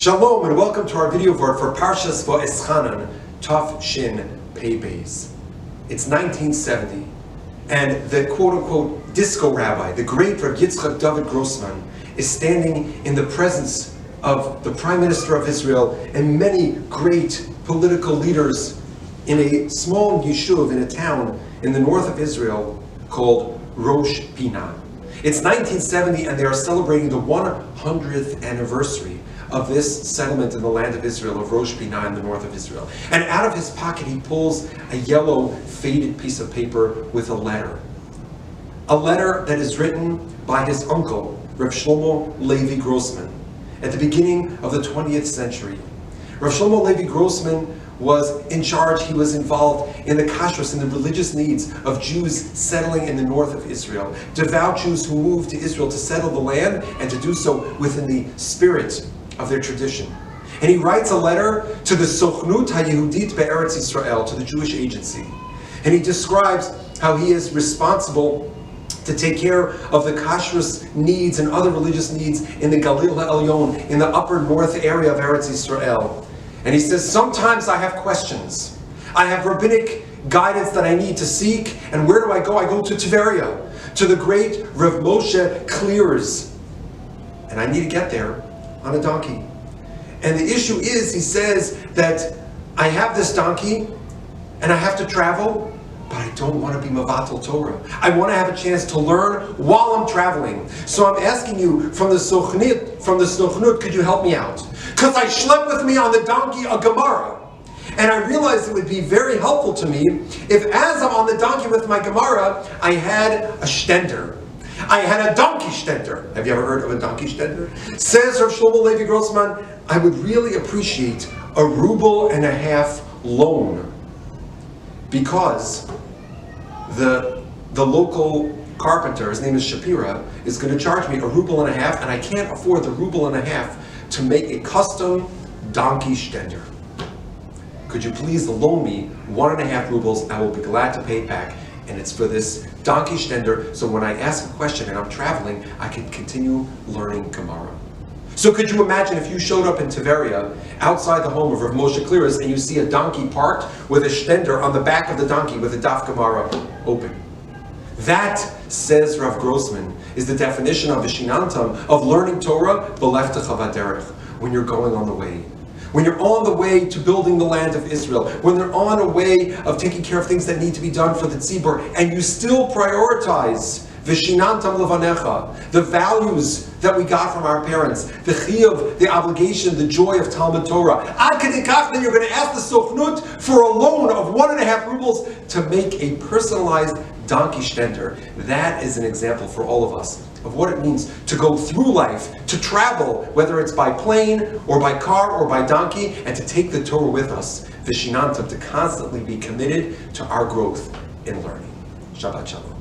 Shalom and welcome to our video Vort for Parshat Vaetchanan, Taf Shin Pei Beis. It's 1970, and the quote-unquote disco rabbi, the great Rabbi David Grossman, is standing in the presence of the Prime Minister of Israel and many great political leaders in a small yeshuv in a town in the north of Israel called Rosh Pinah. It's 1970 and they are celebrating the 100th anniversary of this settlement in the land of Israel, of Rosh Pinah in the north of Israel. And out of his pocket he pulls a yellow faded piece of paper with a letter. A letter that is written by his uncle, Rav Shlomo Levi Grossman, at the beginning of the 20th century. Rav Shlomo Levi Grossman was in charge, he was involved in the kashrus, in the religious needs of Jews settling in the north of Israel. Devout Jews who moved to Israel to settle the land and to do so within the spirit of their tradition. And he writes a letter to the Sochnut HaYehudit Be'eretz Yisrael, to the Jewish agency. And he describes how he is responsible to take care of the kashrus needs and other religious needs in the Galil HaElyon, in the upper north area of Eretz Yisrael. And he says, sometimes I have questions. I have rabbinic guidance that I need to seek. And where do I go? I go to Tveria, to the great Rav Moshe Clears. And I need to get there on a donkey. And the issue is, he says, that I have this donkey and I have to travel, but I don't want to be Mavatal Torah. I want to have a chance to learn while I'm traveling. So I'm asking you, from the Sochnut, could you help me out? Because I schlep with me on the donkey a Gemara. And I realized it would be very helpful to me if, as I'm on the donkey with my Gemara, I had a stender. I had a donkey stender. Have you ever heard of a donkey stender? Says Rav Shlomo Levi Grossman, I would really appreciate a ruble and a half loan, because the local carpenter, his name is Shapira, is going to charge me a ruble and a half, and I can't afford the ruble and a half to make a custom donkey stender. Could you please loan me 1.5 rubles? I will be glad to pay it back. And it's for this donkey stender, so when I ask a question and I'm traveling, I can continue learning Gemara. So could you imagine if you showed up in Tveria, outside the home of Rav Moshe Clears, and you see a donkey parked with a stender on the back of the donkey with a daf Gemara open? That, says Rav Grossman, is the definition of Vaetchanan, of learning Torah, b'leftecha v'derech, when you're going on the way. When you're on the way to building the land of Israel, when they're on a way of taking care of things that need to be done for the tzibur, and you still prioritize V'shinantam levanecha, the values that we got from our parents, the chiyuv, the obligation, the joy of Talmud Torah. Ad kedei kach, then you're going to ask the Sochnut for a loan of 1.5 rubles to make a personalized donkey stender. That is an example for all of us of what it means to go through life, to travel, whether it's by plane or by car or by donkey, and to take the Torah with us, V'shinantam, to constantly be committed to our growth in learning. Shabbat Shalom.